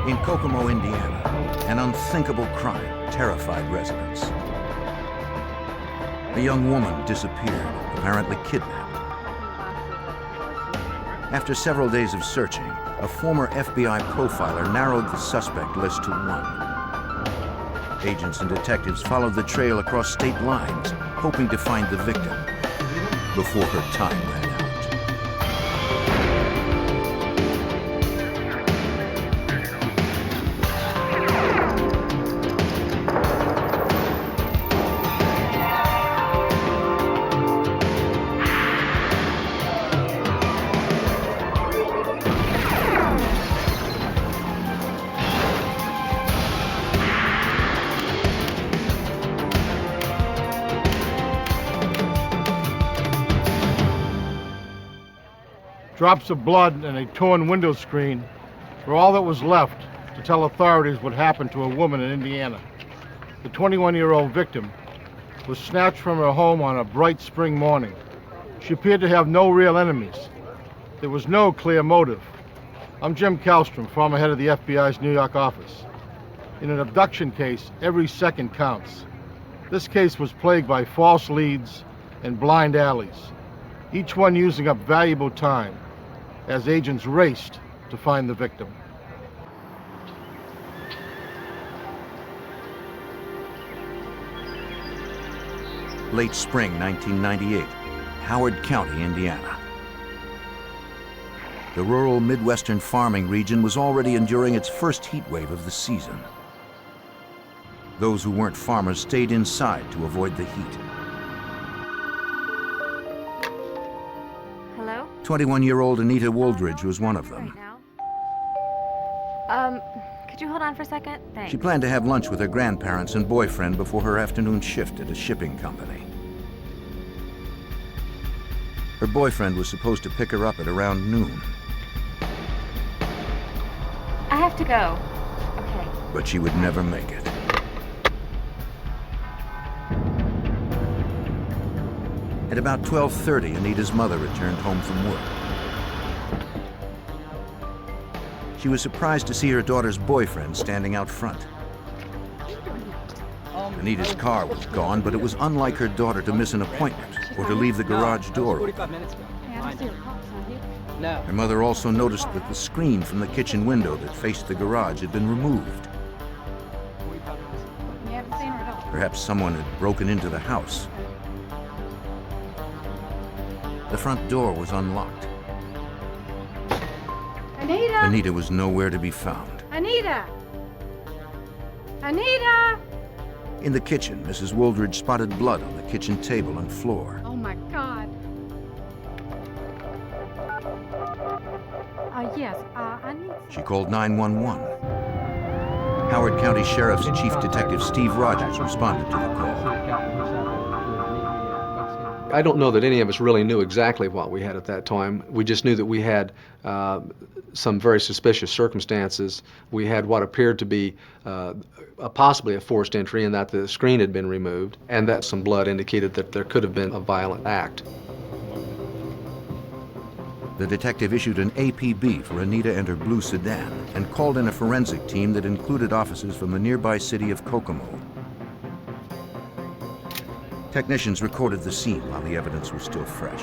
In Kokomo, Indiana, an unthinkable crime terrified residents. A young woman disappeared, apparently kidnapped. After several days of searching, a former FBI profiler narrowed the suspect list to one. Agents and detectives followed the trail across state lines, hoping to find the victim before her time ran out. Drops of blood and a torn window screen were all that was left to tell authorities what happened to a woman in Indiana. The 21-year-old victim was snatched from her home on a bright spring morning. She appeared to have no real enemies. There was no clear motive. I'm Jim Kallstrom, former head of the FBI's New York office. In an abduction case, every second counts. This case was plagued by false leads and blind alleys, each one using up valuable time as agents raced to find the victim. Late spring 1998, Howard County, Indiana. The rural Midwestern farming region was already enduring its first heat wave of the season. Those who weren't farmers stayed inside to avoid the heat. 21-year-old Anita Wooldridge was one of them. Could you hold on for a second? Thanks. She planned to have lunch with her grandparents and boyfriend before her afternoon shift at a shipping company. Her boyfriend was supposed to pick her up at around noon. I have to go. Okay. But she would never make it. At about 12:30, Anita's mother returned home from work. She was surprised to see her daughter's boyfriend standing out front. Anita's car was gone, but it was unlike her daughter to miss an appointment or to leave the garage door open. Her mother also noticed that the screen from the kitchen window that faced the garage had been removed. Perhaps someone had broken into the house. The front door was unlocked. Anita! Anita was nowhere to be found. Anita! Anita! In the kitchen, Mrs. Wooldridge spotted blood on the kitchen table and floor. Oh my God. Yes, I need... She called 911. Howard County Sheriff's Chief Detective Steve Rogers responded to the call. I don't know that any of us really knew exactly what we had at that time. We just knew that we had some very suspicious circumstances. We had what appeared to be possibly a forced entry in that the screen had been removed, and that some blood indicated that there could have been a violent act. The detective issued an APB for Anita and her blue sedan and called in a forensic team that included officers from the nearby city of Kokomo. Technicians recorded the scene while the evidence was still fresh.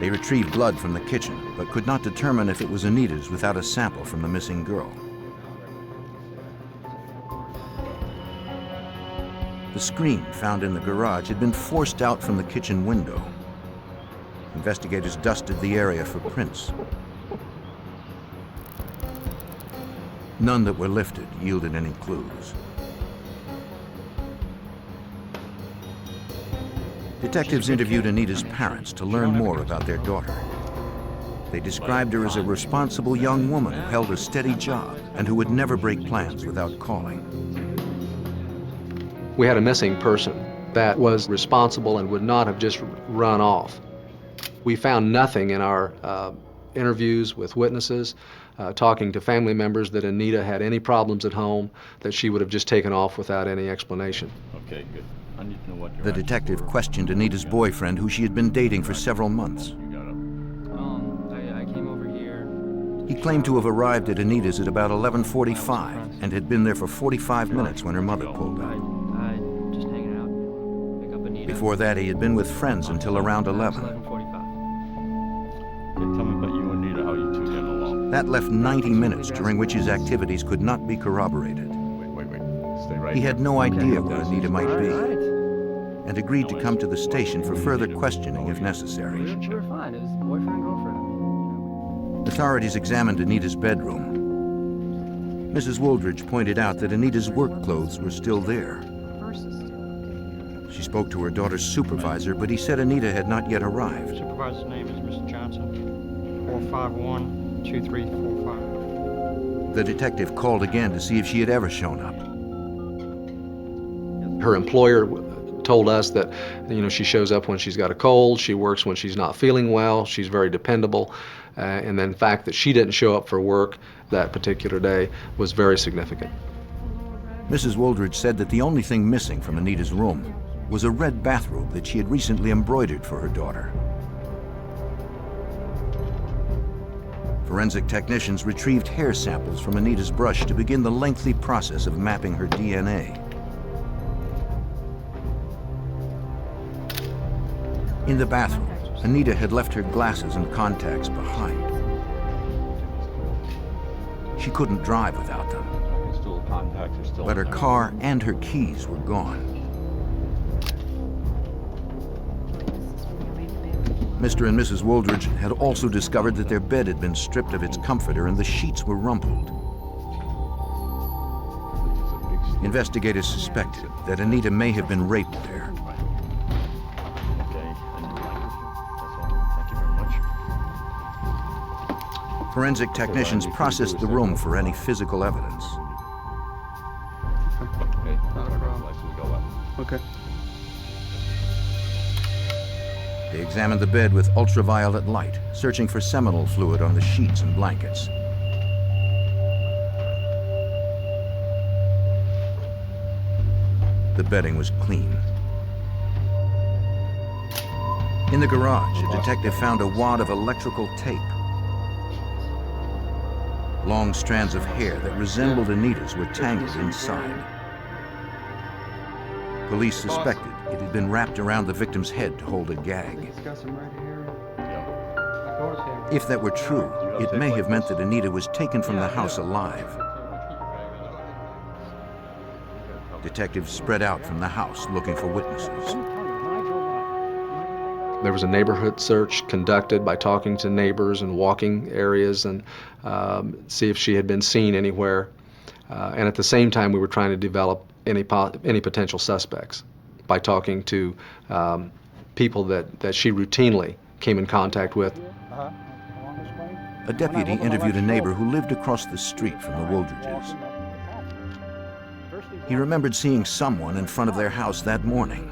They retrieved blood from the kitchen, but could not determine if it was Anita's without a sample from the missing girl. The screen found in the garage had been forced out from the kitchen window. Investigators dusted the area for prints. None that were lifted yielded any clues. Detectives interviewed Anita's parents to learn more about their daughter. They described her as a responsible young woman who held a steady job and who would never break plans without calling. We had a missing person that was responsible and would not have just run off. We found nothing in our interviews with witnesses, talking to family members, that Anita had any problems at home, that she would have just taken off without any explanation. Okay, good. I need to know what The detective questioned Anita's boyfriend, who she had been dating for several months. I came over here. He claimed to have arrived at Anita's at about 11:45 and had been there for 45 minutes when her mother pulled up. Just hanging out. Pick up Anita. Before that, he had been with friends until around 11. 11:45. Okay, tell me about you and Nita, how you two getting along. That left 90 minutes during which his activities could not be corroborated. Wait. Stay right He here. had no idea where Anita might be Alright. and agreed to come to the station for further questioning if necessary. We were fine. It was boyfriend, girlfriend. Authorities examined Anita's bedroom. Mrs. Wooldridge pointed out that Anita's work clothes were still there. She spoke to her daughter's supervisor, but he said Anita had not yet arrived. Supervisor's name is Mr. Johnson, 451-2345. The detective called again to see if she had ever shown up. Her employer told us that, she shows up when she's got a cold, she works when she's not feeling well, she's very dependable, and then the fact that she didn't show up for work that particular day was very significant. Mrs. Wooldridge said that the only thing missing from Anita's room was a red bathrobe that she had recently embroidered for her daughter. Forensic technicians retrieved hair samples from Anita's brush to begin the lengthy process of mapping her DNA. In the bathroom, Anita had left her glasses and contacts behind. She couldn't drive without them, Still contacts are still but her in there. car and her keys were gone. Mr. and Mrs. Wooldridge had also discovered that their bed had been stripped of its comforter and the sheets were rumpled. Investigators suspected that Anita may have been raped there. Okay, and that's all. Thank you very much. Forensic technicians processed the room for any physical evidence. Okay, license go up. Okay. They examined the bed with ultraviolet light, searching for seminal fluid on the sheets and blankets. The bedding was clean. In the garage, a detective found a wad of electrical tape. Long strands of hair that resembled Anita's were tangled inside. Police suspected it had been wrapped around the victim's head to hold a gag. If that were true, it may have meant that Anita was taken from the house alive. Detectives spread out from the house looking for witnesses. There was a neighborhood search conducted by talking to neighbors and walking areas and see if she had been seen anywhere. And at the same time, we were trying to develop any potential suspects by talking to people that she routinely came in contact with. A deputy interviewed a neighbor who lived across the street from the Wooldridges. He remembered seeing someone in front of their house that morning.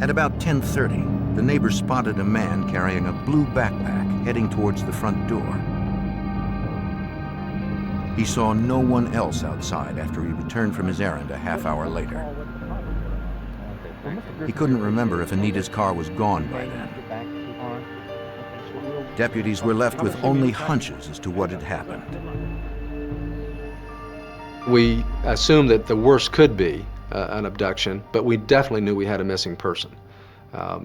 At about 10:30, the neighbor spotted a man carrying a blue backpack heading towards the front door. He saw no one else outside after he returned from his errand a half hour later. He couldn't remember if Anita's car was gone by then. Deputies were left with only hunches as to what had happened. We assumed that the worst could be an abduction, but we definitely knew we had a missing person.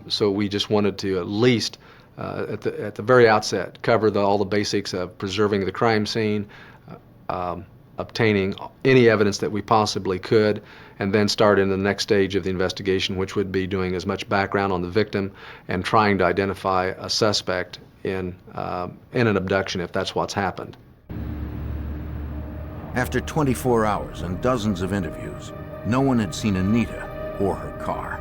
So we just wanted to at least, at the very outset, cover all the basics of preserving the crime scene, obtaining any evidence that we possibly could, and then start in the next stage of the investigation, which would be doing as much background on the victim and trying to identify a suspect in an abduction if that's what's happened. After 24 hours and dozens of interviews, no one had seen Anita or her car.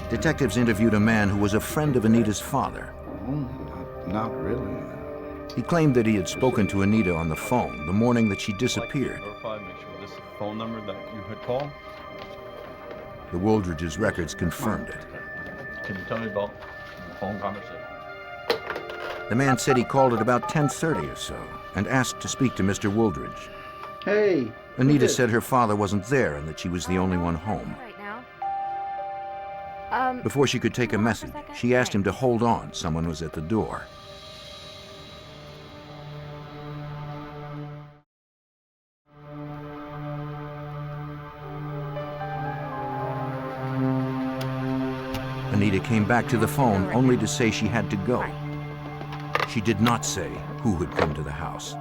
Detectives interviewed a man who was a friend of Anita's father. Not really. He claimed that he had spoken to Anita on the phone the morning that she disappeared. Verify, make sure this is the phone number that you had called. The Wooldridges' records confirmed it. Can you tell me about the phone conversation? The man said he called at about 10:30 or so and asked to speak to Mr. Wooldridge. Hey. Anita said her father wasn't there and that she was the only one home. Right now. Before she could take a message, she asked him to hold on. Someone was at the door. Anita came back to the phone only to say she had to go. She did not say who had come to the house.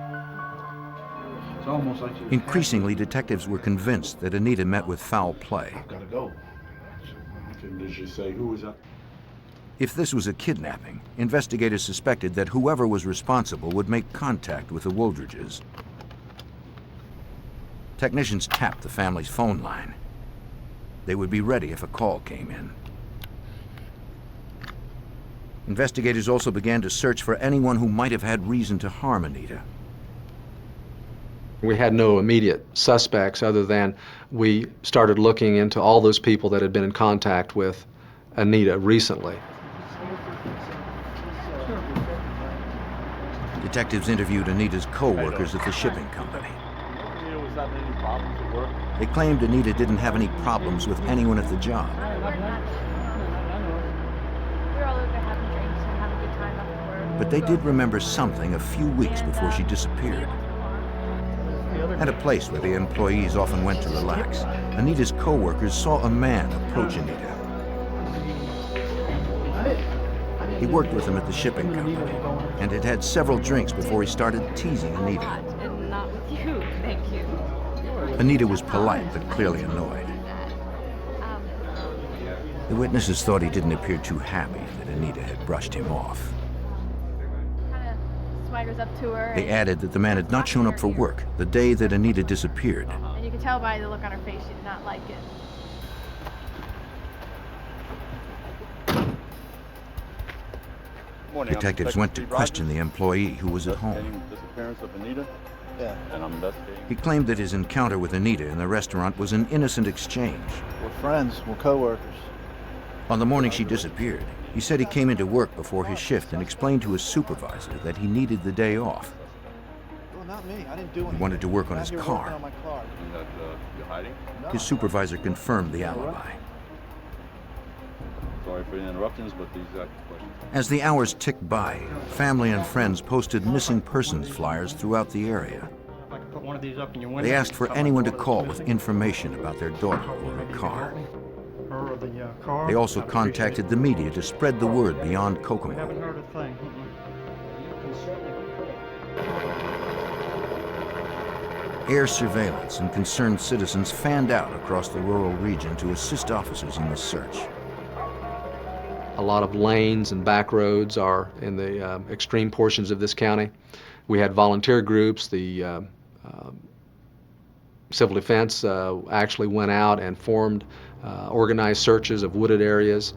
It's almost like you Increasingly, detectives were convinced that Anita met with foul play. gotta go. Did she say who was up? If this was a kidnapping, investigators suspected that whoever was responsible would make contact with the Wooldridges. Technicians tapped the family's phone line. They would be ready if a call came in. Investigators also began to search for anyone who might have had reason to harm Anita. We had no immediate suspects other than we started looking into all those people that had been in contact with Anita recently. Detectives interviewed Anita's co-workers at the shipping company. Anita was having any problems at work? They claimed Anita didn't have any problems with anyone at the job. We were all over having drinks and having a good time after work. But they did remember something a few weeks before she disappeared. At a place where the employees often went to relax, Anita's co-workers saw a man approach Anita. He worked with them at the shipping company and had had several drinks before he started teasing Anita. And not with you, thank you. Anita was polite but clearly annoyed. The witnesses thought he didn't appear too happy that Anita had brushed him off. Kind of swaggers up to her. They added that the man had not shown up for work the day that Anita disappeared. And you could tell by the look on her face she did not like it. Morning, I'm Detectives Detective went to Steve question the Rogers, employee who was at home. investigating the disappearance of Anita. Yeah. And I'm investigating. He claimed that his encounter with Anita in the restaurant was an innocent exchange. We're friends. We're co-workers. On the morning she disappeared, he said he came into work before his shift and explained to his supervisor that he needed the day off. Well, not me. I didn't do anything. He wanted to work on I'm his out here working car. on my car. And that you're hiding. His supervisor confirmed the alibi. Sorry for the interruptions, but these are questions. As the hours ticked by, family and friends posted missing persons flyers throughout the area. If I could put one of these up in your window. They asked for tell my anyone to daughter call it's with missing. information about their daughter or her car. Her or the car. They also I'd appreciate contacted it. the media to spread the word beyond We Kokomo. haven't heard a thing. Air surveillance and concerned citizens fanned out across the rural region to assist officers in the search. A lot of lanes and back roads are in the extreme portions of this county. We had volunteer groups. The civil defense actually went out and formed organized searches of wooded areas.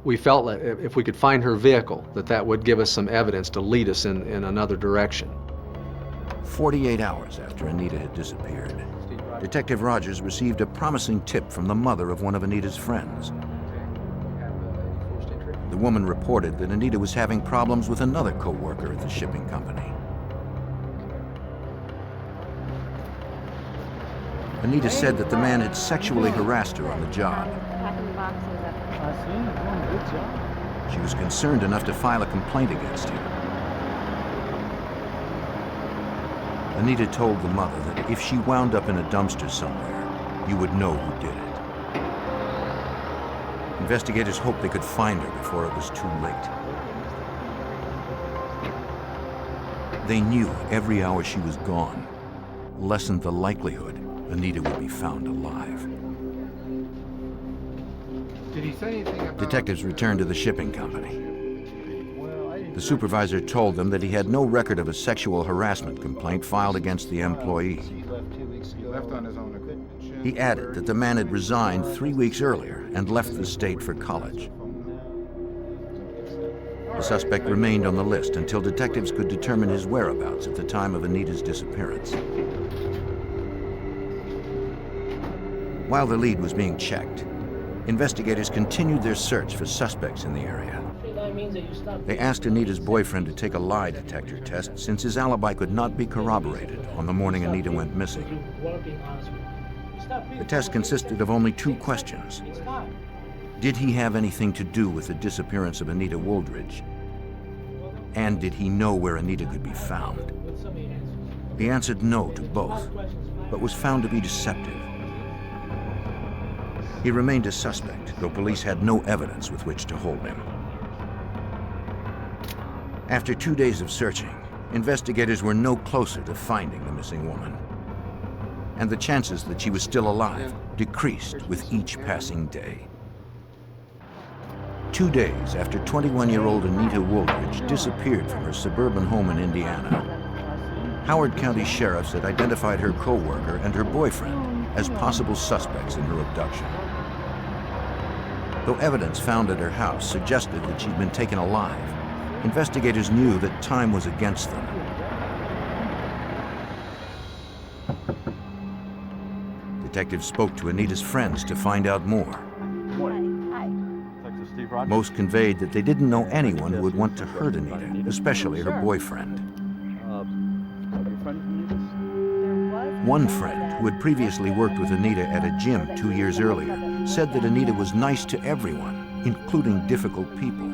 We felt that if we could find her vehicle, that would give us some evidence to lead us in another direction. 48 hours after Anita had disappeared, Detective Rogers received a promising tip from the mother of one of Anita's friends. The woman reported that Anita was having problems with another co-worker at the shipping company. Anita said that the man had sexually harassed her on the job. Packing the boxes up. I see you doing a good job. She was concerned enough to file a complaint against him. Anita told the mother that if she wound up in a dumpster somewhere, you would know who did it. Investigators hoped they could find her before it was too late. They knew every hour she was gone lessened the likelihood Anita would be found alive. Did he say anything about... Detectives returned to the shipping company. The supervisor told them that he had no record of a sexual harassment complaint filed against the employee. He left on his own accord. He added that the man had resigned 3 weeks earlier and left the state for college. The suspect remained on the list until detectives could determine his whereabouts at the time of Anita's disappearance. While the lead was being checked, investigators continued their search for suspects in the area. They asked Anita's boyfriend to take a lie detector test since his alibi could not be corroborated on the morning Anita went missing. The test consisted of only 2 questions. Did he have anything to do with the disappearance of Anita Wooldridge? And did he know where Anita could be found? He answered no to both, but was found to be deceptive. He remained a suspect, though police had no evidence with which to hold him. After 2 days of searching, investigators were no closer to finding the missing woman. And the chances that she was still alive decreased with each passing day. 2 days after 21-year-old Anita Wooldridge disappeared from her suburban home in Indiana, Howard County sheriffs had identified her co-worker and her boyfriend as possible suspects in her abduction. Though evidence found at her house suggested that she'd been taken alive, investigators knew that time was against them. Detectives spoke to Anita's friends to find out more. Detective Steve Rogers. Most conveyed that they didn't know anyone who would want to hurt Anita, especially her boyfriend. Are you friends with Anita's? One friend, who had previously worked with Anita at a gym 2 years earlier, said that Anita was nice to everyone, including difficult people.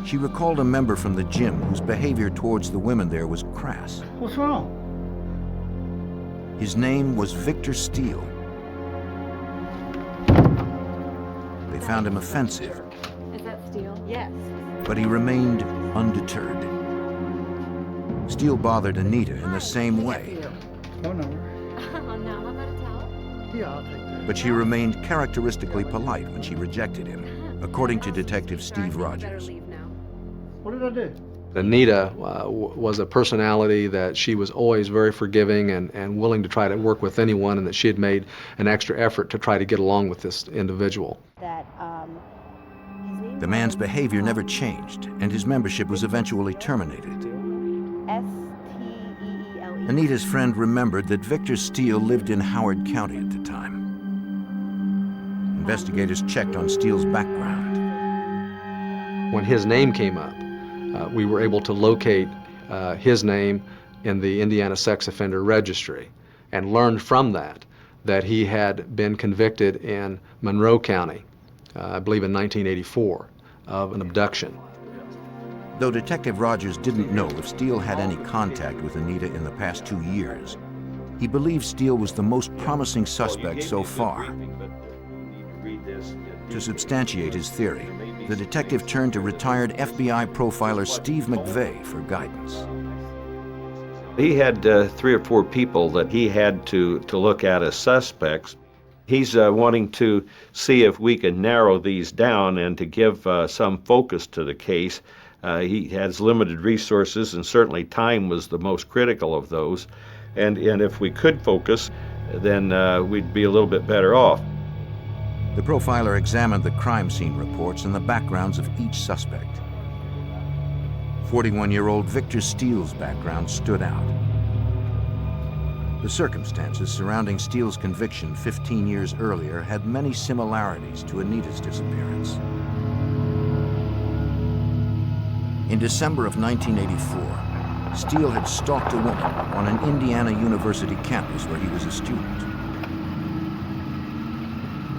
She recalled a member from the gym whose behavior towards the women there was crass. What's wrong? His name was Victor Steele. They found him offensive, Is that steel? Yes. but he remained undeterred. Steele bothered Anita in the same way, Oh, no. Oh, no. How about a towel? Yeah, I'll take that. but she remained characteristically polite when she rejected him, according to Detective Steve Rogers. What did I do? Anita was a personality that she was always very forgiving and willing to try to work with anyone, and that she had made an extra effort to try to get along with this individual. The man's behavior never changed, and his membership was eventually terminated. Anita's friend remembered that Victor Steele lived in Howard County at the time. Investigators checked on Steele's background. When his name came up, we were able to locate his name in the Indiana Sex Offender Registry and learned from that he had been convicted in Monroe County, I believe in 1984, of an abduction. Though Detective Rogers didn't know if Steele had any contact with Anita in the past 2 years, he believed Steele was the most promising suspect so far. To substantiate his theory, the detective turned to retired FBI profiler Steve McVeigh for guidance. He had 3 or 4 people that he had to look at as suspects. He's wanting to see if we can narrow these down and to give some focus to the case. He has limited resources, and certainly time was the most critical of those. And if we could focus, then we'd be a little bit better off. The profiler examined the crime scene reports and the backgrounds of each suspect. 41-year-old Victor Steele's background stood out. The circumstances surrounding Steele's conviction 15 years earlier had many similarities to Anita's disappearance. In December of 1984, Steele had stalked a woman on an Indiana University campus where he was a student.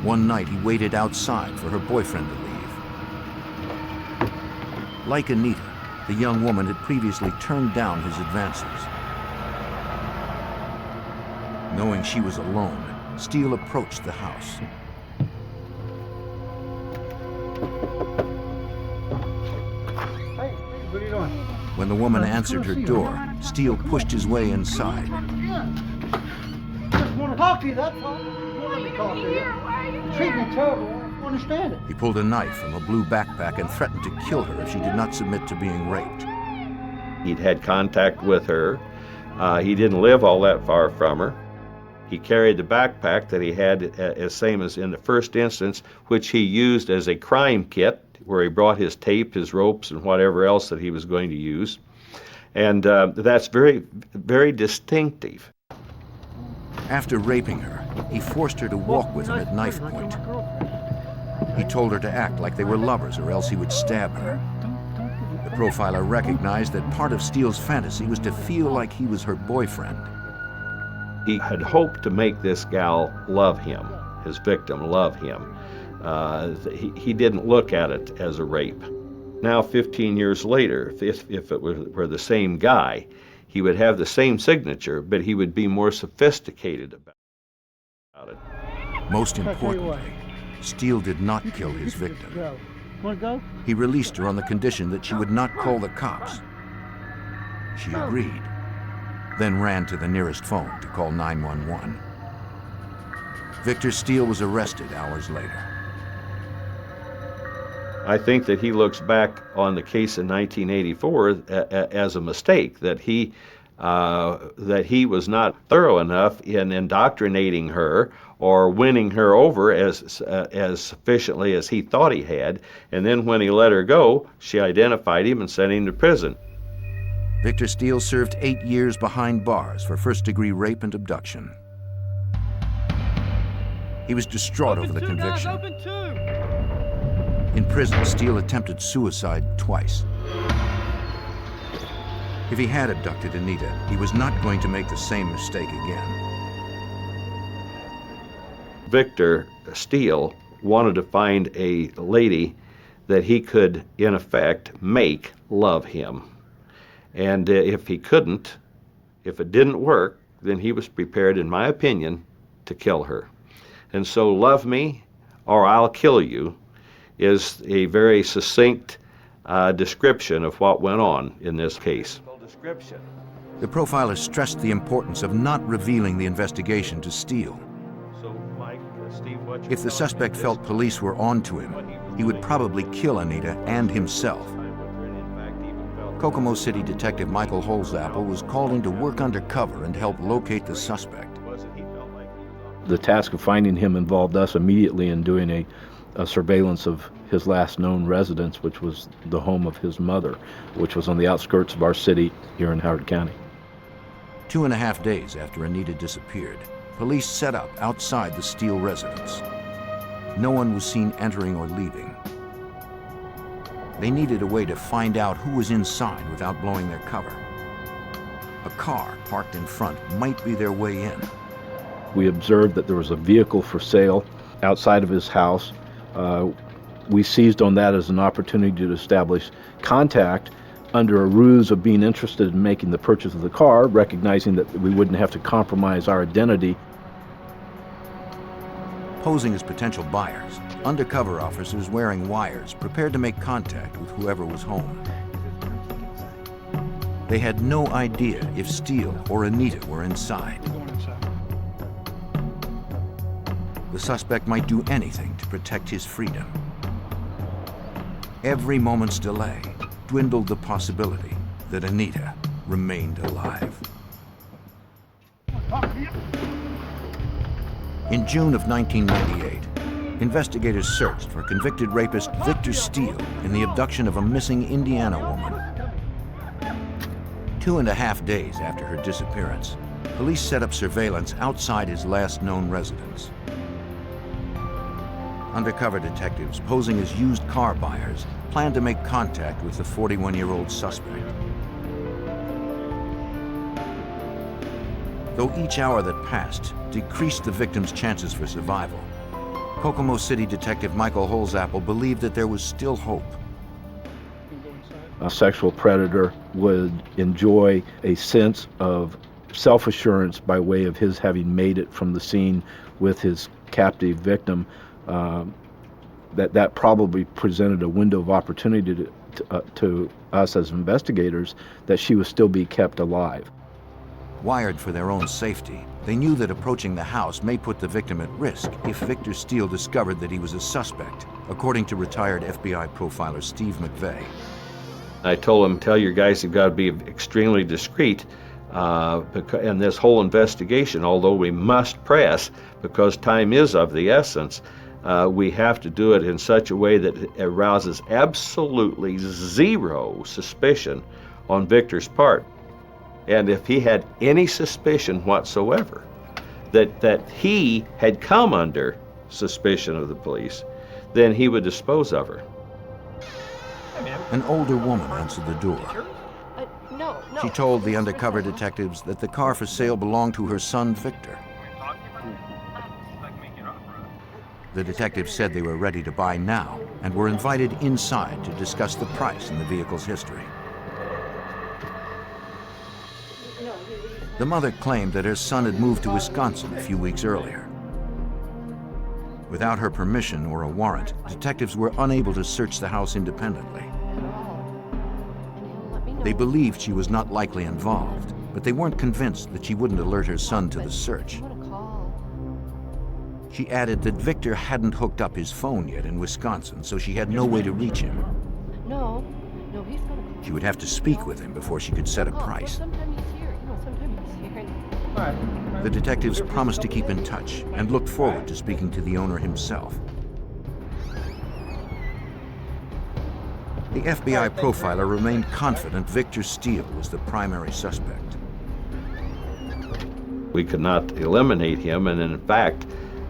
One night, he waited outside for her boyfriend to leave. Like Anita, the young woman had previously turned down his advances. Knowing she was alone, Steele approached the house. Hey, what are you doing? When the woman answered her door, Steele pushed his way inside. Just want to talk to you, that's all. Want to talk to you. Treat me terrible. I don't understand it. He pulled a knife from a blue backpack and threatened to kill her if she did not submit to being raped. He'd had contact with her. He didn't live all that far from her. He carried the backpack that he had, as same as in the first instance, which he used as a crime kit, where he brought his tape, his ropes, and whatever else that he was going to use. And that's very, very distinctive. After raping her, he forced her to walk with him at knife point. He told her to act like they were lovers or else he would stab her. The profiler recognized that part of Steele's fantasy was to feel like he was her boyfriend. He had hoped to make this gal love him, his victim love him. He didn't look at it as a rape. Now, 15 years later, if it were the same guy, he would have the same signature, but he would be more sophisticated about it. Most importantly, Steele did not kill his victim. Want to go? He released her on the condition that she would not call the cops. She agreed, then ran to the nearest phone to call 911. Victor Steele was arrested hours later. I think that he looks back on the case in 1984 as a mistake, that he was not thorough enough in indoctrinating her or winning her over as sufficiently as he thought he had. And then when he let her go, she identified him and sent him to prison. Victor Steele served 8 years behind bars for first-degree rape and abduction. He was distraught over the conviction. In prison, Steele attempted suicide twice. If he had abducted Anita, he was not going to make the same mistake again. Victor Steele wanted to find a lady that he could, in effect, make love him. And if he couldn't, if it didn't work, then he was prepared, in my opinion, to kill her. And so, love me or I'll kill you is a very succinct description of what went on in this case. The profiler stressed the importance of not revealing the investigation to Steele. So, Mike, Steve, If the suspect felt police were onto him, he would probably kill Anita and himself. Kokomo City Detective Michael Holzapfel was called in to work undercover and help locate the suspect. The task of finding him involved us immediately in doing a surveillance of his last known residence, which was the home of his mother, which was on the outskirts of our city here in Howard County. 2.5 days after Anita disappeared, police set up outside the Steele residence. No one was seen entering or leaving. They needed a way to find out who was inside without blowing their cover. A car parked in front might be their way in. We observed that there was a vehicle for sale outside of his house. We seized on that as an opportunity to establish contact under a ruse of being interested in making the purchase of the car, recognizing that we wouldn't have to compromise our identity. Posing as potential buyers, undercover officers wearing wires prepared to make contact with whoever was home. They had no idea if Steele or Anita were inside. The suspect might do anything to protect his freedom. Every moment's delay dwindled the possibility that Anita remained alive. In June of 1998, investigators searched for convicted rapist Victor Steele in the abduction of a missing Indiana woman. 2.5 days after her disappearance, police set up surveillance outside his last known residence. Undercover detectives posing as used car buyers planned to make contact with the 41-year-old suspect. Though each hour that passed decreased the victim's chances for survival, Kokomo City Detective Michael Holzapfel believed that there was still hope. A sexual predator would enjoy a sense of self-assurance by way of his having made it from the scene with his captive victim. That probably presented a window of opportunity to us as investigators that she would still be kept alive. Wired for their own safety, they knew that approaching the house may put the victim at risk if Victor Steele discovered that he was a suspect, according to retired FBI profiler Steve McVeigh. I told him, tell your guys you've got to be extremely discreet in this whole investigation, although we must press because time is of the essence. We have to do it in such a way that it arouses absolutely zero suspicion on Victor's part. And if he had any suspicion whatsoever that he had come under suspicion of the police, then he would dispose of her. An older woman answered the door. No. She told the undercover detectives that the car for sale belonged to her son, Victor. The detectives said they were ready to buy now and were invited inside to discuss the price and the vehicle's history. The mother claimed that her son had moved to Wisconsin a few weeks earlier. Without her permission or a warrant, detectives were unable to search the house independently. They believed she was not likely involved, but they weren't convinced that she wouldn't alert her son to the search. She added that Victor hadn't hooked up his phone yet in Wisconsin, so she had no way to reach him. No, he's gonna call. She would have to speak with him before she could set a price. Sometime he's here. Sometime he's here. The detectives promised to keep in touch and looked forward to speaking to the owner himself. The FBI profiler remained confident Victor Steele was the primary suspect. We could not eliminate him, and in fact,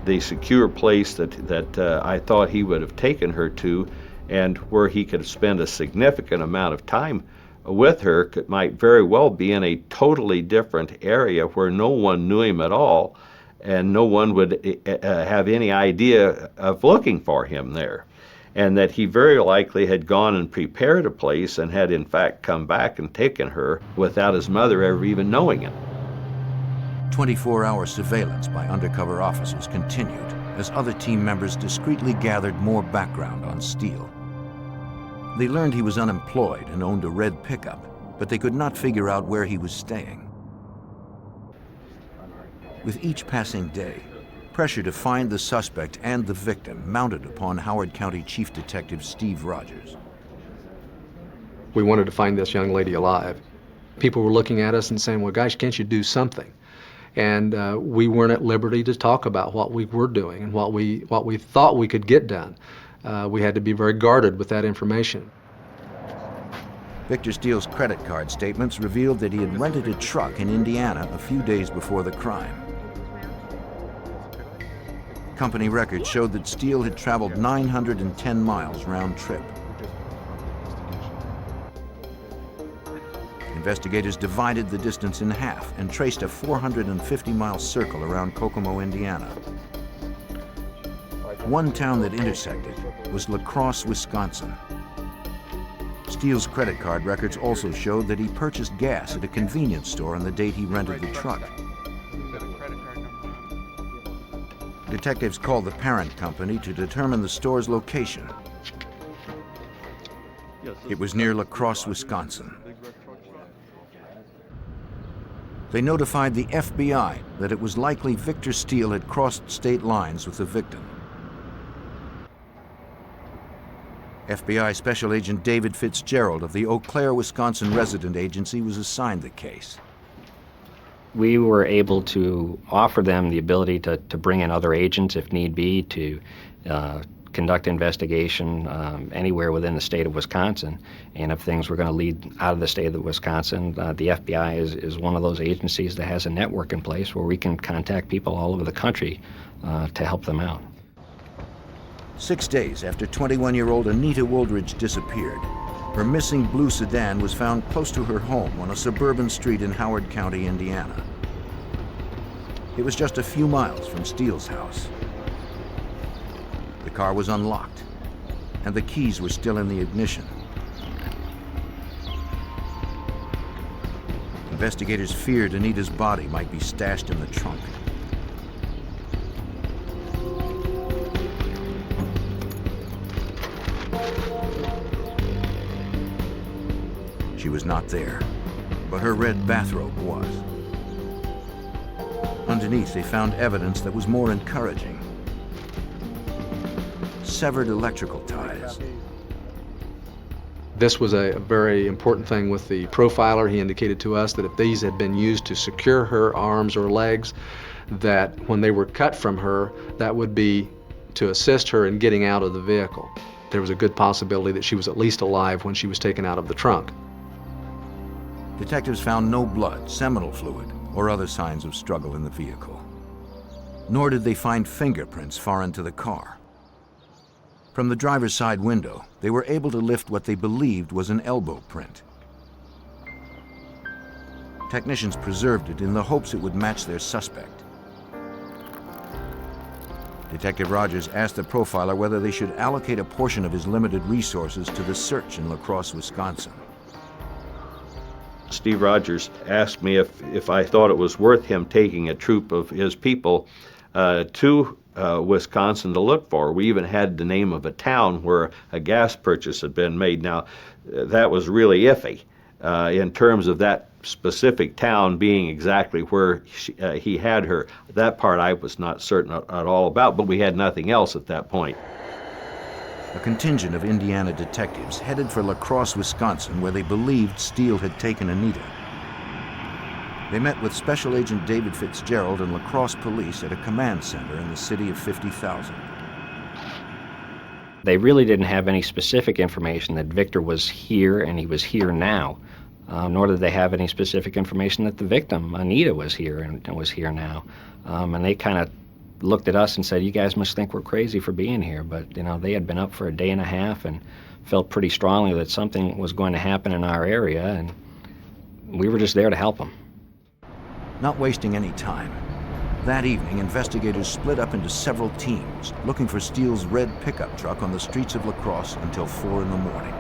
the secure place that I thought he would have taken her to, and where he could spend a significant amount of time with her, might very well be in a totally different area where no one knew him at all, and no one would have any idea of looking for him there. And that he very likely had gone and prepared a place and had in fact come back and taken her without his mother ever even knowing it. 24-hour surveillance by undercover officers continued as other team members discreetly gathered more background on Steele. They learned he was unemployed and owned a red pickup, but they could not figure out where he was staying. With each passing day, pressure to find the suspect and the victim mounted upon Howard County Chief Detective Steve Rogers. We wanted to find this young lady alive. People were looking at us and saying, well, gosh, can't you do something? And we weren't at liberty to talk about what we were doing and what we thought we could get done. We had to be very guarded with that information. Victor Steele's credit card statements revealed that he had rented a truck in Indiana a few days before the crime. Company records showed that Steele had traveled 910 miles round trip. Investigators divided the distance in half and traced a 450-mile circle around Kokomo, Indiana. One town that intersected was La Crosse, Wisconsin. Steele's credit card records also showed that he purchased gas at a convenience store on the date he rented the truck. Detectives called the parent company to determine the store's location. It was near La Crosse, Wisconsin. They notified the FBI that it was likely Victor Steele had crossed state lines with the victim. FBI Special Agent David Fitzgerald of the Eau Claire, Wisconsin resident agency was assigned the case. We were able to offer them the ability to bring in other agents if need be, to conduct investigation anywhere within the state of Wisconsin. And if things were going to lead out of the state of Wisconsin, the FBI is one of those agencies that has a network in place where we can contact people all over the country to help them out. 6 days after 21-year-old Anita Woldridge disappeared, her missing blue sedan was found close to her home on a suburban street in Howard County, Indiana. It was just a few miles from Steele's house. The car was unlocked, and the keys were still in the ignition. Investigators feared Anita's body might be stashed in the trunk. She was not there, but her red bathrobe was. Underneath, they found evidence that was more encouraging. Severed electrical ties. This was a very important thing with the profiler. He indicated to us that if these had been used to secure her arms or legs, that when they were cut from her, that would be to assist her in getting out of the vehicle. There was a good possibility that she was at least alive when she was taken out of the trunk. Detectives found no blood, seminal fluid, or other signs of struggle in the vehicle. Nor did they find fingerprints far into the car. From the driver's side window, they were able to lift what they believed was an elbow print. Technicians preserved it in the hopes it would match their suspect. Detective Rogers asked the profiler whether they should allocate a portion of his limited resources to the search in La Crosse, Wisconsin. Steve Rogers asked me if I thought it was worth him taking a troop of his people to Wisconsin to look for. We even had the name of a town where a gas purchase had been made. Now, that was really iffy in terms of that specific town being exactly where he had her. That part I was not certain at all about, but we had nothing else at that point. A contingent of Indiana detectives headed for La Crosse, Wisconsin, where they believed Steele had taken Anita. They met with Special Agent David Fitzgerald and La Crosse police at a command center in the city of 50,000. They really didn't have any specific information that Victor was here and he was here now, nor did they have any specific information that the victim, Anita, was here and was here now. And they kind of looked at us and said, you guys must think we're crazy for being here. But, you know, they had been up for a day and a half and felt pretty strongly that something was going to happen in our area, and we were just there to help them. Not wasting any time, that evening investigators split up into several teams, looking for Steele's red pickup truck on the streets of La Crosse until 4 in the morning.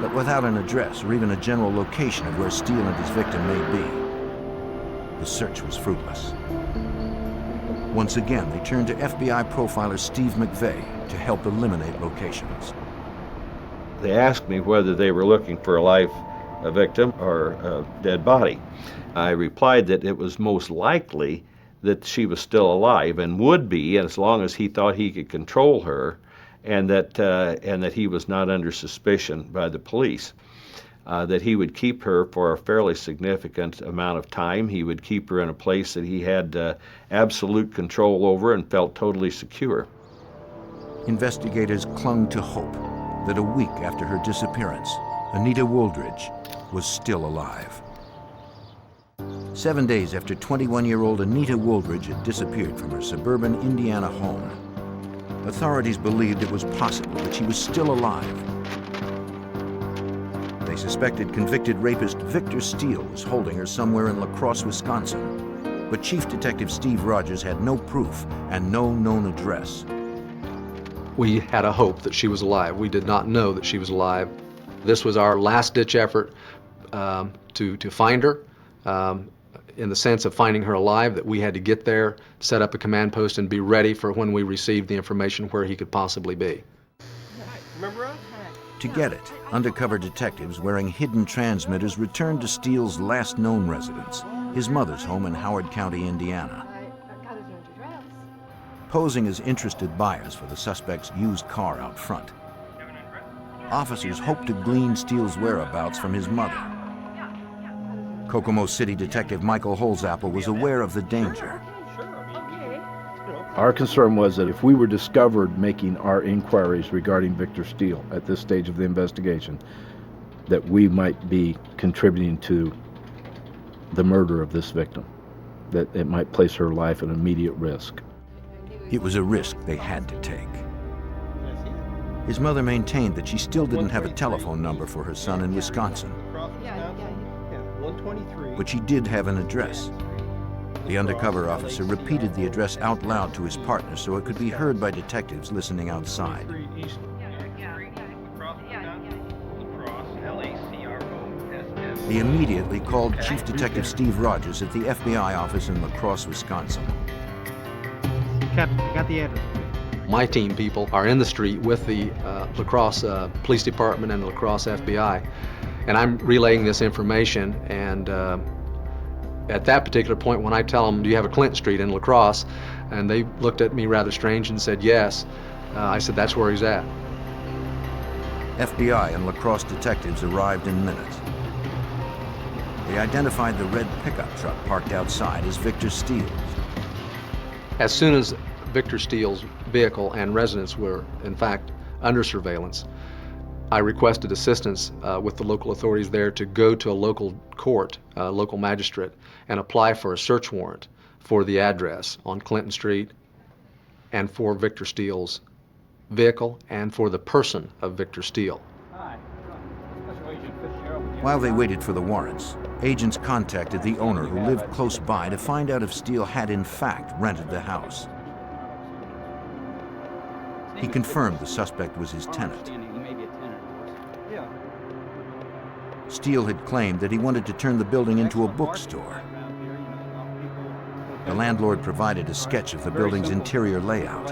But without an address or even a general location of where Steele and his victim may be, the search was fruitless. Once again, they turned to FBI profiler Steve McVeigh to help eliminate locations. They asked me whether they were looking for a victim or a dead body. I replied that it was most likely that she was still alive and would be as long as he thought he could control her, and that he was not under suspicion by the police. That he would keep her for a fairly significant amount of time. He would keep her in a place that he had absolute control over and felt totally secure. Investigators clung to hope that a week after her disappearance, Anita Wooldridge was still alive. 7 days after 21-year-old Anita Wooldridge had disappeared from her suburban Indiana home, authorities believed it was possible that she was still alive. They suspected convicted rapist Victor Steele was holding her somewhere in La Crosse, Wisconsin. But Chief Detective Steve Rogers had no proof and no known address. We had a hope that she was alive. We did not know that she was alive. This was our last-ditch effort to find her, in the sense of finding her alive, that we had to get there, set up a command post, and be ready for when we received the information where he could possibly be. Remember us? To get it, undercover detectives wearing hidden transmitters returned to Steele's last known residence, his mother's home in Howard County, Indiana. Posing as interested buyers for the suspect's used car out front, officers hoped to glean Steele's whereabouts from his mother. Kokomo City Detective Michael Holzapfel was aware of the danger. Our concern was that if we were discovered making our inquiries regarding Victor Steele at this stage of the investigation, that we might be contributing to the murder of this victim, that it might place her life at immediate risk. It was a risk they had to take. His mother maintained that she still didn't have a telephone number for her son in Wisconsin, but she did have an address. The undercover officer repeated the address out loud to his partner so it could be heard by detectives listening outside. He immediately called Chief Detective Steve Rogers at the FBI office in La Crosse, Wisconsin. Captain, I got the address. My team people are in the street with the La Crosse Police Department and the La Crosse FBI, and I'm relaying this information, and at that particular point when I tell them, do you have a Clinton Street in La Crosse? And they looked at me rather strange and said yes. I said, that's where he's at. FBI and La Crosse detectives arrived in minutes. They identified the red pickup truck parked outside as Victor Steele's. As soon as Victor Steele's vehicle and residence were, in fact, under surveillance, I requested assistance with the local authorities there to go to a local court, local magistrate, and apply for a search warrant for the address on Clinton Street and for Victor Steele's vehicle and for the person of Victor Steele. While they waited for the warrants, Agents contacted the owner who lived close by to find out if Steele had in fact rented the house. He confirmed the suspect was his tenant. Steele had claimed that he wanted to turn the building into a bookstore. The landlord provided a sketch of the building's interior layout.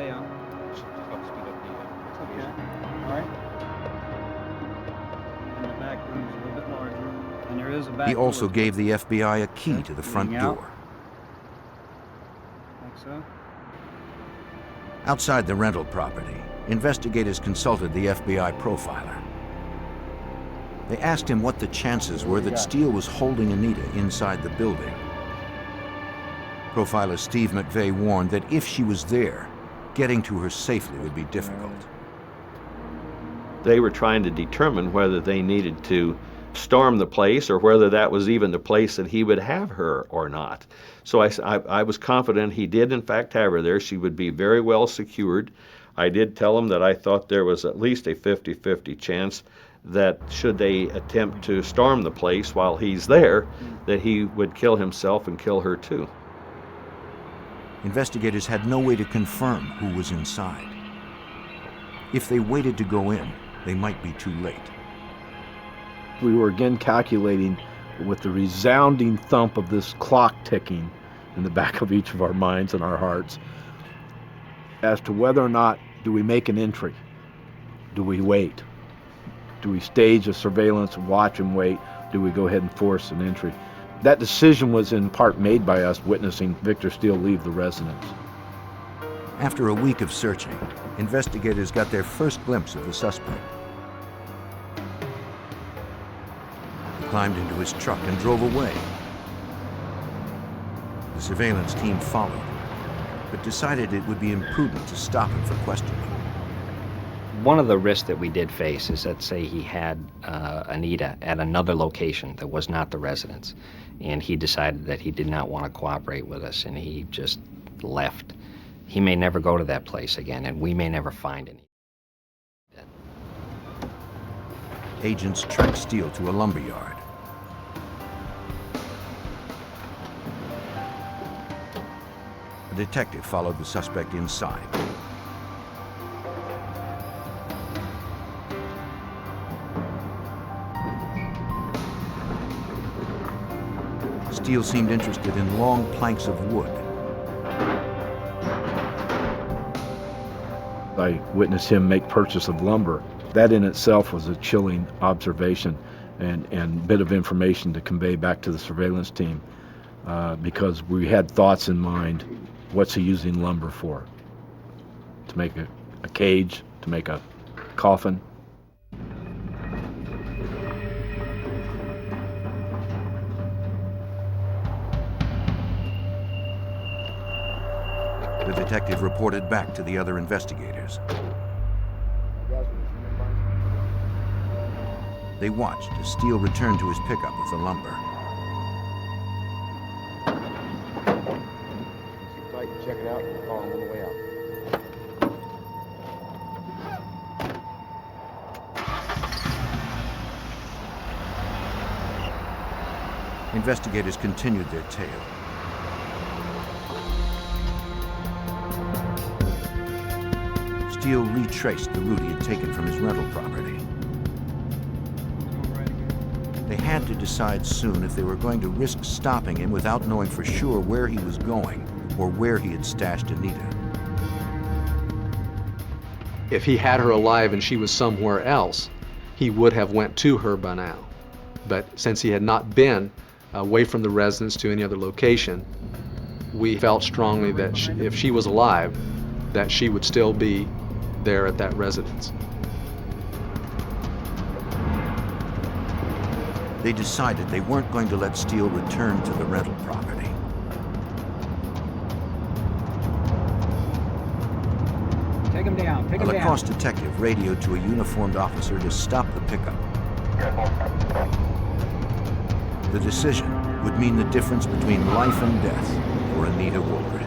He also gave the FBI a key to the front door. Outside the rental property, investigators consulted the FBI profiler. They asked him what the chances were that Steele was holding Anita inside the building. Profiler Steve McVeigh warned that if she was there, getting to her safely would be difficult. They were trying to determine whether they needed to storm the place or whether that was even the place that he would have her or not. So I was confident he did in fact have her there. She would be very well secured. I did tell him that I thought there was at least a 50-50 chance that should they attempt to storm the place while he's there, that he would kill himself and kill her too. Investigators had no way to confirm who was inside. If they waited to go in, they might be too late. We were again calculating with the resounding thump of this clock ticking in the back of each of our minds and our hearts as to whether or not do we make an entry? Do we wait? Do we stage a surveillance, watch and wait? Do we go ahead and force an entry? That decision was in part made by us witnessing Victor Steele leave the residence. After a week of searching, investigators got their first glimpse of the suspect. He climbed into his truck and drove away. The surveillance team followed, but decided it would be imprudent to stop him for questioning. One of the risks that we did face is that, say, he had Anita at another location that was not the residence, and he decided that he did not want to cooperate with us, and he just left. He may never go to that place again, and we may never find any. Agents tracked Steele to a lumber yard. A detective followed the suspect inside. Steele seemed interested in long planks of wood. I witnessed him make purchase of lumber. That in itself was a chilling observation and bit of information to convey back to the surveillance team because we had thoughts in mind. What's he using lumber for? To make a cage, to make a coffin? The detective reported back to the other investigators. They watched as Steele returned to his pickup with the lumber. Check it out and call him on the way out. Investigators continued their tale. Steele retraced the route he had taken from his rental property. They had to decide soon if they were going to risk stopping him without knowing for sure where he was going or where he had stashed Anita. If he had her alive and she was somewhere else, he would have went to her by now. But since he had not been away from the residence to any other location, we felt strongly that if she was alive, that she would still be there at that residence. They decided they weren't going to let Steele return to the rental property. Take him down. Take A him down. lacrosse detective radioed to a uniformed officer to stop the pickup. The decision would mean the difference between life and death for Anita Woolridge.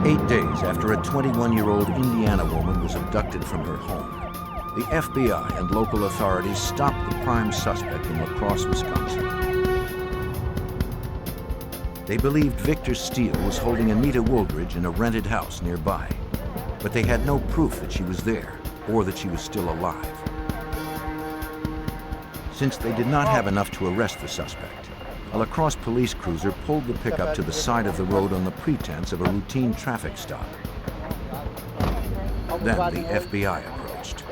8 days after a 21-year-old Indiana woman was abducted from her home, the FBI and local authorities stopped the prime suspect in La Crosse, Wisconsin. They believed Victor Steele was holding Anita Wooldridge in a rented house nearby, but they had no proof that she was there or that she was still alive. Since they did not have enough to arrest the suspect, a La Crosse police cruiser pulled the pickup to the side of the road on the pretense of a routine traffic stop. Then the FBI approached.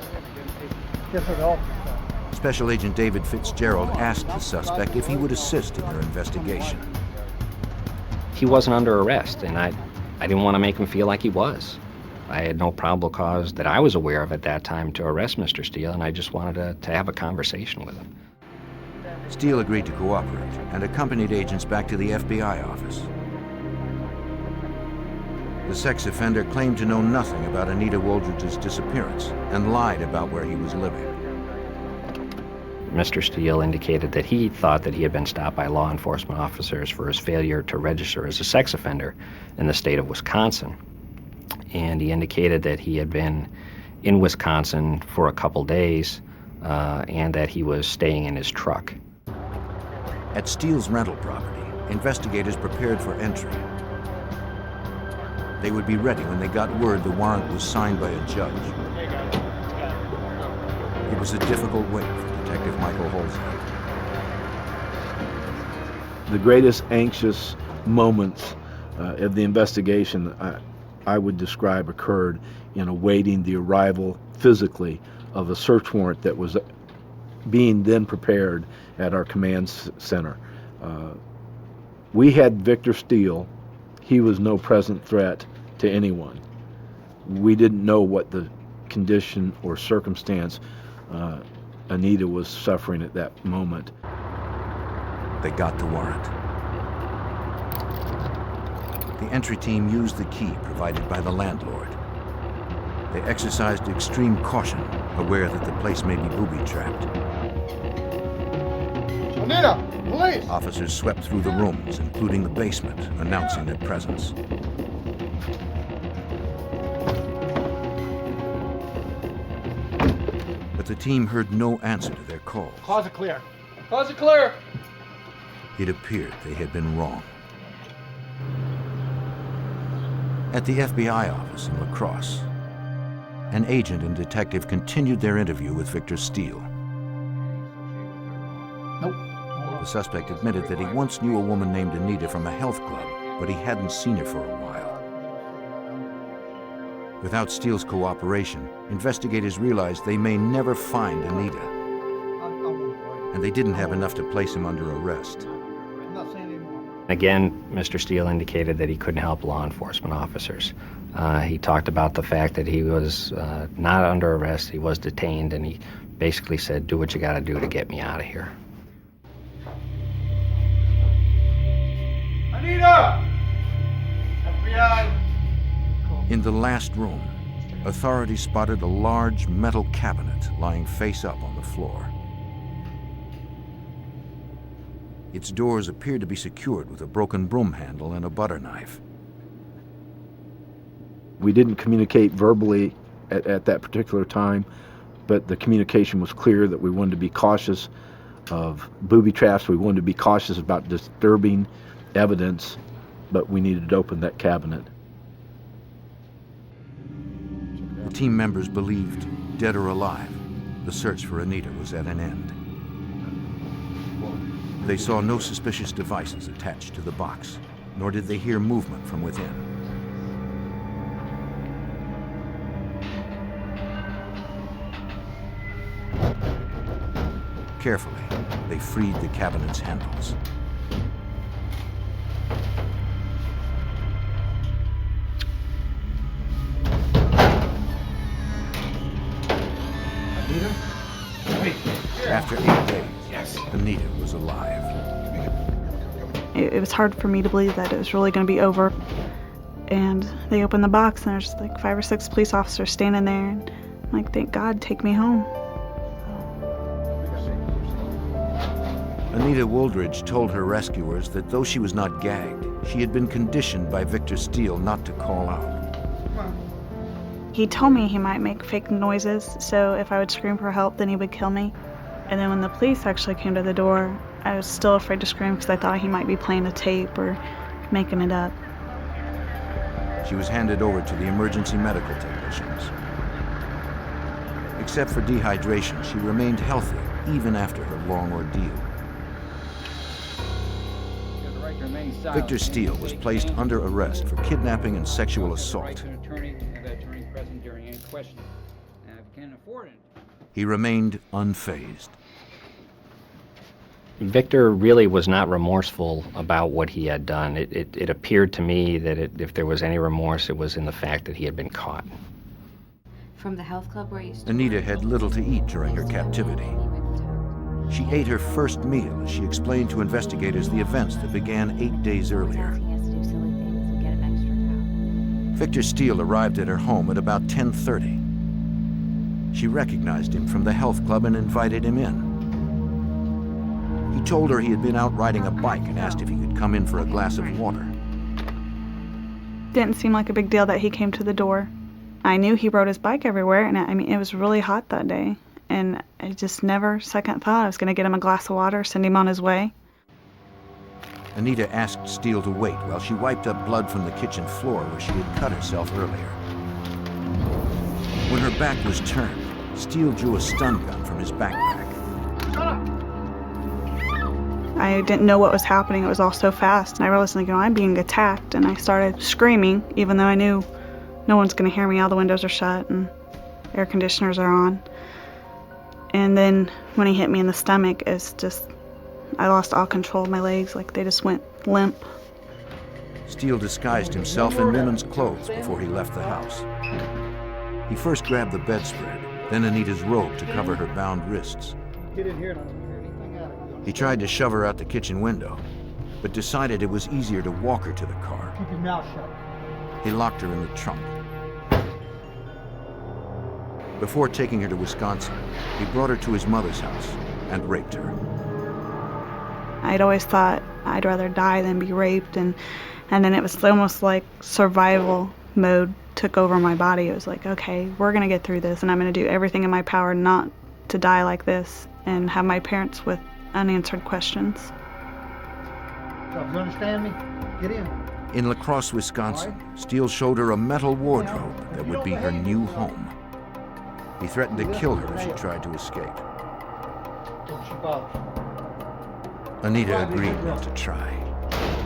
Special Agent David Fitzgerald asked the suspect if he would assist in their investigation. He wasn't under arrest, and I didn't want to make him feel like he was. I had no probable cause that I was aware of at that time to arrest Mr. Steele, and I just wanted to have a conversation with him. Steele agreed to cooperate and accompanied agents back to the FBI office. The sex offender claimed to know nothing about Anita Wooldridge's disappearance and lied about where he was living. Mr. Steele indicated that he thought that he had been stopped by law enforcement officers for his failure to register as a sex offender in the state of Wisconsin. And he indicated that he had been in Wisconsin for a couple days and that he was staying in his truck. At Steele's rental property, investigators prepared for entry. They would be ready when they got word the warrant was signed by a judge. It was a difficult wait for Detective Michael Holzheim. The greatest anxious moments of the investigation I would describe occurred in awaiting the arrival physically of a search warrant that was being then prepared at our command center. We had Victor Steele. He was no present threat to anyone. We didn't know what the condition or circumstance Anita was suffering at that moment. They got the warrant. The entry team used the key provided by the landlord. They exercised extreme caution, aware that the place may be booby-trapped. Anita, police! Officers swept through the rooms, including the basement, announcing their presence. But the team heard no answer to their calls. Closet clear. Closet clear. It appeared they had been wrong. At the FBI office in La Crosse, an agent and detective continued their interview with Victor Steele. Nope. The suspect admitted that he once knew a woman named Anita from a health club, but he hadn't seen her for a while. Without Steele's cooperation, investigators realized they may never find Anita, and they didn't have enough to place him under arrest. Again, Mr. Steele indicated that he couldn't help law enforcement officers. He talked about the fact that he was not under arrest, he was detained, and he basically said, do what you gotta do to get me out of here. Anita! FBI! In the last room, authorities spotted a large metal cabinet lying face up on the floor. Its doors appeared to be secured with a broken broom handle and a butter knife. We didn't communicate verbally at that particular time, but the communication was clear that we wanted to be cautious of booby traps. We wanted to be cautious about disturbing evidence, but we needed to open that cabinet. The team members believed, dead or alive, the search for Anita was at an end. They saw no suspicious devices attached to the box, nor did they hear movement from within. Carefully, they freed the cabinet's handles. After 8 days, Anita was alive. It was hard for me to believe that it was really going to be over. And they opened the box and there's like 5 or 6 police officers standing there. And I'm like, thank God, take me home. Anita Wooldridge told her rescuers that though she was not gagged, she had been conditioned by Victor Steele not to call out. He told me he might make fake noises, so if I would scream for help, then he would kill me. And then when the police actually came to the door, I was still afraid to scream because I thought he might be playing a tape or making it up. She was handed over to the emergency medical technicians. Except for dehydration, she remained healthy even after her long ordeal. Victor Steele was placed under arrest for kidnapping and sexual assault. He remained unfazed. Victor really was not remorseful about what he had done. It appeared to me that if there was any remorse, it was in the fact that he had been caught. From the health club where I used to Anita work, had little to eat during her captivity. She ate her first meal as she explained to investigators the events that began 8 days earlier. Victor Steele arrived at her home at about 10:30. She recognized him from the health club and invited him in. He told her he had been out riding a bike and asked if he could come in for a glass of water. Didn't seem like a big deal that he came to the door. I knew he rode his bike everywhere, and I mean, it was really hot that day. And I just never second thought I was going to get him a glass of water, send him on his way. Anita asked Steele to wait while she wiped up blood from the kitchen floor where she had cut herself earlier. When her back was turned, Steele drew a stun gun from his backpack. I didn't know what was happening. It was all so fast. And I realized, like, I'm being attacked. And I started screaming, even though I knew no one's going to hear me. All the windows are shut and air conditioners are on. And then when he hit me in the stomach, it's just, I lost all control of my legs. Like, they just went limp. Steele disguised himself in women's clothes before he left the house. He first grabbed the bedspread, then Anita's robe to cover her bound wrists. Get in here and I don't hear anything out of you. He tried to shove her out the kitchen window, but decided it was easier to walk her to the car. Keep your mouth shut. He locked her in the trunk. Before taking her to Wisconsin, he brought her to his mother's house and raped her. I'd always thought I'd rather die than be raped, and then it was almost like survival mode took over my body. It was like, okay, we're gonna get through this, and I'm gonna do everything in my power not to die like this and have my parents with unanswered questions. So, you understand me? Get in. In La Crosse, Wisconsin, Steele showed her a metal wardrobe that would be her new home. He threatened to kill her if she tried to escape. Anita agreed not to try,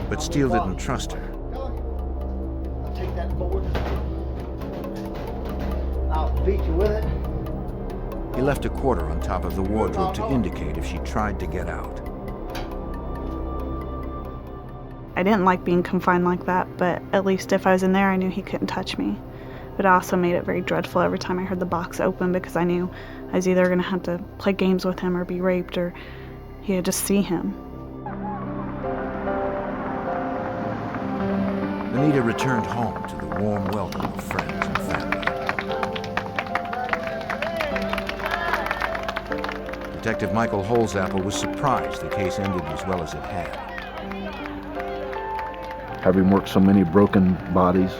but Steele didn't trust her. I'll take that forward. I'll beat you with it. He left a quarter on top of the wardrobe to indicate if she tried to get out. I didn't like being confined like that, but at least if I was in there, I knew he couldn't touch me. But it also made it very dreadful every time I heard the box open, because I knew I was either going to have to play games with him or be raped, or he would just see him. Anita returned home to the warm welcome of friends and family. Detective Michael Holzapfel was surprised the case ended as well as it had. Having worked so many broken bodies,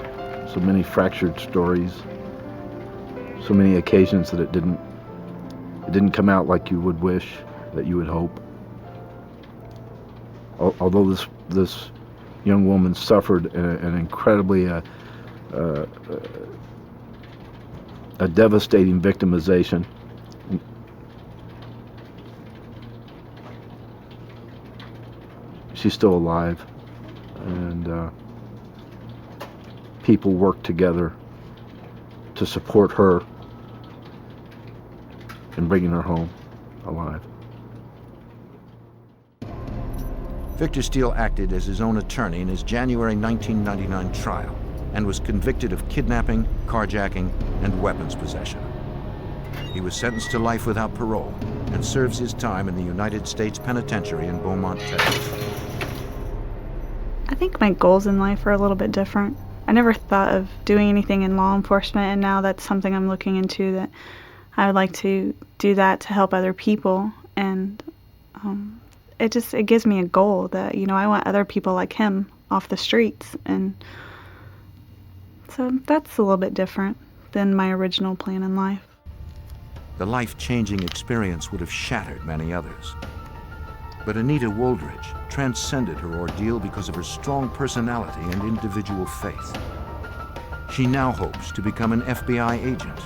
so many fractured stories, so many occasions that it didn't come out like you would wish, that you would hope. Although this young woman suffered an incredibly a devastating victimization, she's still alive, and people work together to support her in bringing her home alive. Victor Steele acted as his own attorney in his January 1999 trial and was convicted of kidnapping, carjacking, and weapons possession. He was sentenced to life without parole and serves his time in the United States Penitentiary in Beaumont, Texas. I think my goals in life are a little bit different. I never thought of doing anything in law enforcement, and now that's something I'm looking into, that I would like to do that to help other people. And it gives me a goal that, I want other people like him off the streets. And so that's a little bit different than my original plan in life. The life-changing experience would have shattered many others. But Anita Woldridge transcended her ordeal because of her strong personality and individual faith. She now hopes to become an FBI agent,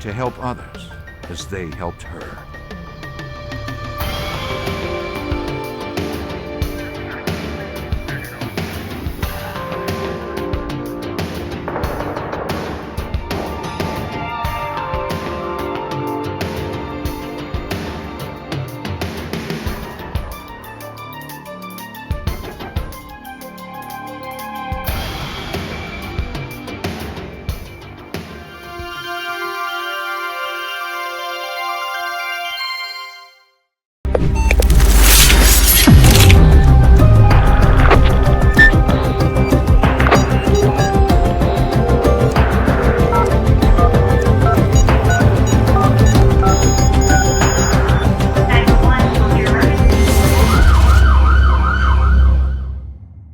to help others as they helped her.